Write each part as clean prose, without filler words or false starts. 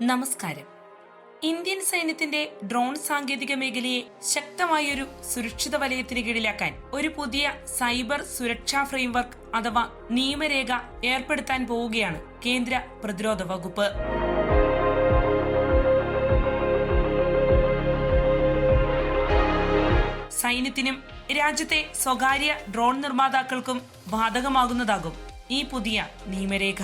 നമസ്കാരം. ഇന്ത്യൻ സൈന്യത്തിന്റെ ഡ്രോൺ സാങ്കേതിക മേഖലയെ ശക്തമായൊരു സുരക്ഷിത വലയത്തിന് കീഴിലാക്കാൻ ഒരു പുതിയ സൈബർ സുരക്ഷാ ഫ്രെയിംവർക്ക് അഥവാ നിയമരേഖ ഏർപ്പെടുത്താൻ പോവുകയാണ് കേന്ദ്ര പ്രതിരോധ വകുപ്പ്. സൈന്യത്തിനും രാജ്യത്തെ സ്വകാര്യ ഡ്രോൺ നിർമ്മാതാക്കൾക്കും ബാധകമാകുന്നതാകും ഈ പുതിയ നിയമരേഖ.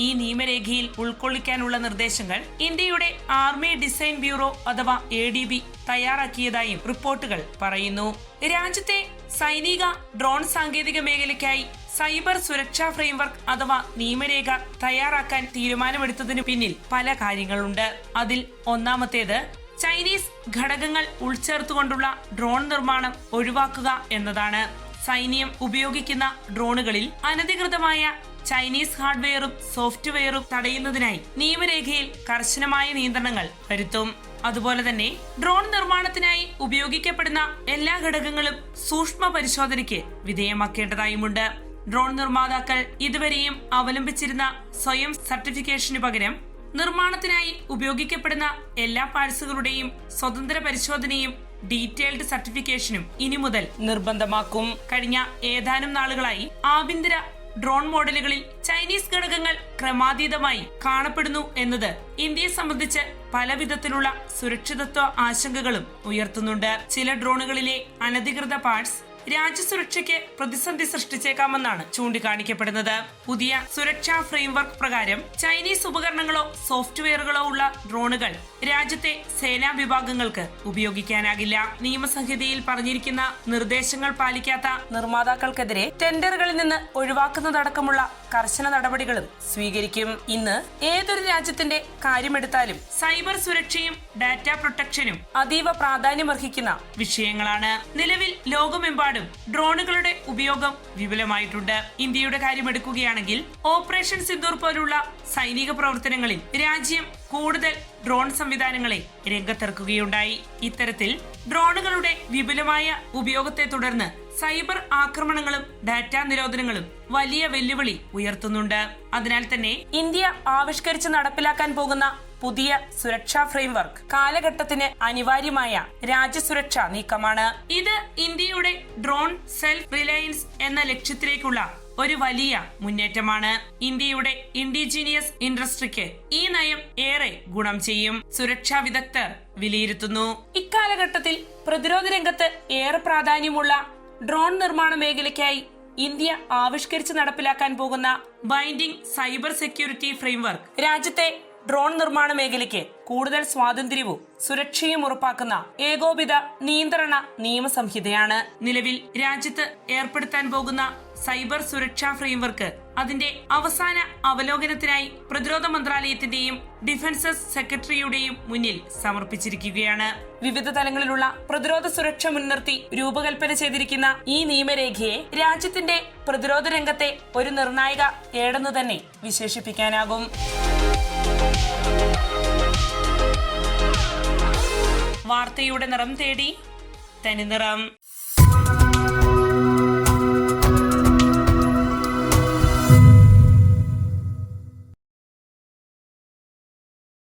ഈ നിയമരേഖയിൽ ഉൾക്കൊള്ളിക്കാനുള്ള നിർദ്ദേശങ്ങൾ ഇന്ത്യയുടെ ആർമി ഡിസൈൻ ബ്യൂറോ അഥവാ ADB തയ്യാറാക്കിയതായും റിപ്പോർട്ടുകൾ പറയുന്നു. രാജ്യത്തെ സൈനിക ഡ്രോൺ സാങ്കേതിക മേഖലയ്ക്കായി സൈബർ സുരക്ഷാ ഫ്രെയിംവർക്ക് അഥവാ നിയമരേഖ തയ്യാറാക്കാൻ തീരുമാനമെടുത്തതിനു പിന്നിൽ പല കാര്യങ്ങളുണ്ട്. അതിൽ ഒന്നാമത്തേത് ചൈനീസ് ഘടകങ്ങൾ ഉൾച്ചേർത്തുകൊണ്ടുള്ള ഡ്രോൺ നിർമ്മാണം ഒഴിവാക്കുക എന്നതാണ്. സൈന്യം ഉപയോഗിക്കുന്ന ഡ്രോണുകളിൽ അനധികൃതമായ ചൈനീസ് ഹാർഡ്വെയറും സോഫ്റ്റ്വെയറും തടയുന്നതിനായി നിയമരേഖയിൽ കർശനമായ നിയന്ത്രണങ്ങൾ വരുത്തും. അതുപോലെ തന്നെ ഡ്രോൺ നിർമ്മാണത്തിനായി ഉപയോഗിക്കപ്പെടുന്ന എല്ലാ ഘടകങ്ങളും സൂക്ഷ്മ പരിശോധനയ്ക്ക് വിധേയമാക്കേണ്ടതായുമുണ്ട്. ഡ്രോൺ നിർമ്മാതാക്കൾ ഇതുവരെയും അവലംബിച്ചിരുന്ന സ്വയം സർട്ടിഫിക്കേഷനു പകരം നിർമ്മാണത്തിനായി ഉപയോഗിക്കപ്പെടുന്ന എല്ലാ പാഴ്സുകളുടെയും സ്വതന്ത്ര പരിശോധനയും ഡീറ്റെയിൽഡ് സർട്ടിഫിക്കേഷനും ഇനി മുതൽ നിർബന്ധമാക്കും. കഴിഞ്ഞ ഏതാനും നാളുകളായി ആഭ്യന്തര ഡ്രോൺ മോഡലുകളിൽ ചൈനീസ് ഘടകങ്ങൾ ക്രമാതീതമായി കാണപ്പെടുന്നു എന്നത് ഇന്ത്യയെ സംബന്ധിച്ച് പല വിധത്തിലുള്ള സുരക്ഷിതത്വ ആശങ്കകളും ഉയർത്തുന്നുണ്ട്. ചില ഡ്രോണുകളിലെ അനധികൃത പാർട്സ് രാജ്യസുരക്ഷയ്ക്ക് പ്രതിസന്ധി സൃഷ്ടിച്ചേക്കാമെന്നാണ് ചൂണ്ടിക്കാണിക്കപ്പെടുന്നത്. പുതിയ സുരക്ഷാ ഫ്രെയിംവർക്ക് പ്രകാരം ചൈനീസ് ഉപകരണങ്ങളോ സോഫ്റ്റ്വെയറുകളോ ഉള്ള ഡ്രോണുകൾ രാജ്യത്തെ സേനാ വിഭാഗങ്ങൾക്ക് ഉപയോഗിക്കാനാകില്ല. നിയമസംഹിതയിൽ പറഞ്ഞിരിക്കുന്ന നിർദ്ദേശങ്ങൾ പാലിക്കാത്ത നിർമ്മാതാക്കൾക്കെതിരെ ടെൻഡറുകളിൽ നിന്ന് ഒഴിവാക്കുന്നതടക്കമുള്ള കർശന നടപടികളും സ്വീകരിക്കും. ഇന്ന് ഏതൊരു രാജ്യത്തിന്റെ കാര്യമെടുത്താലും സൈബർ സുരക്ഷയും ഡാറ്റ പ്രൊട്ടക്ഷനും അതീവ പ്രാധാന്യമർഹിക്കുന്ന വിഷയങ്ങളാണ്. നിലവിൽ ലോകമെമ്പാടും ഡ്രോണുകളുടെ ഉപയോഗം വിപുലമായിട്ടുണ്ട്. ഇന്ത്യയുടെ കാര്യമെടുക്കുകയാണെങ്കിൽ ഓപ്പറേഷൻ സിന്ദൂർ പോലുള്ള സൈനിക പ്രവർത്തനങ്ങളിൽ രാജ്യം കൂടുതൽ ഡ്രോൺ സംവിധാനങ്ങളെ രംഗത്തിറക്കുകയുണ്ടായി. ഇത്തരത്തിൽ ഡ്രോണുകളുടെ വിപുലമായ ഉപയോഗത്തെ തുടർന്ന് സൈബർ ആക്രമണങ്ങളും ഡാറ്റാ നിരോധനങ്ങളും വലിയ വെല്ലുവിളി ഉയർത്തുന്നുണ്ട്. അതിനാൽ തന്നെ ഇന്ത്യ ആവിഷ്കരിച്ച് നടപ്പിലാക്കാൻ പോകുന്ന പുതിയ സുരക്ഷാ ഫ്രെയിംവർക്ക് കാലഘട്ടത്തിന് അനിവാര്യമായ രാജ്യസുരക്ഷാ നീക്കമാണ്. ഇത് ഇന്ത്യയുടെ ഡ്രോൺ സെൽഫ് റിലയൻസ് എന്ന ലക്ഷ്യത്തിലേക്കുള്ള ഒരു വലിയ മുന്നേറ്റമാണ്. ഇന്ത്യയുടെ ഇൻഡിജീനിയസ് ഇൻഡസ്ട്രിക്ക് ഈ നയം ഏറെ ഗുണം ചെയ്യും, സുരക്ഷാ വിദഗ്ധർ വിലയിരുത്തുന്നു. ഇക്കാലഘട്ടത്തിൽ പ്രതിരോധ രംഗത്ത് ഏറെ പ്രാധാന്യമുള്ള ഡ്രോൺ നിർമ്മാണ മേഖലയ്ക്കായി ഇന്ത്യ ആവിഷ്കരിച്ച് നടപ്പിലാക്കാൻ പോകുന്ന ബൈൻഡിംഗ് സൈബർ സെക്യൂരിറ്റി ഫ്രെയിംവർക്ക് രാജ്യത്തെ ഡ്രോൺ നിർമ്മാണ മേഖലയ്ക്ക് കൂടുതൽ സ്വാതന്ത്ര്യവും സുരക്ഷയും ഉറപ്പാക്കുന്ന ഏകോപിത നിയന്ത്രണ നിയമസംഹിതയാണ്. നിലവിൽ രാജ്യത്ത് ഏർപ്പെടുത്താൻ പോകുന്ന സൈബർ സുരക്ഷാ ഫ്രെയിംവർക്ക് അതിന്റെ അവസാന അവലോകനത്തിനായി പ്രതിരോധ മന്ത്രാലയത്തിന്റെയും ഡിഫൻസ് സെക്രട്ടറിയുടെയും മുന്നിൽ സമർപ്പിച്ചിരിക്കുകയാണ്. വിവിധ തലങ്ങളിലുള്ള പ്രതിരോധ സുരക്ഷ മുൻനിർത്തി രൂപകൽപ്പന ചെയ്തിരിക്കുന്ന ഈ നിയമരേഖയെ രാജ്യത്തിന്റെ പ്രതിരോധ രംഗത്തെ ഒരു നിർണായക ഏടെന്നു തന്നെ വിശേഷിപ്പിക്കാനാകും. വാർത്തയുടെ നിറം തേടി തനിനിറം.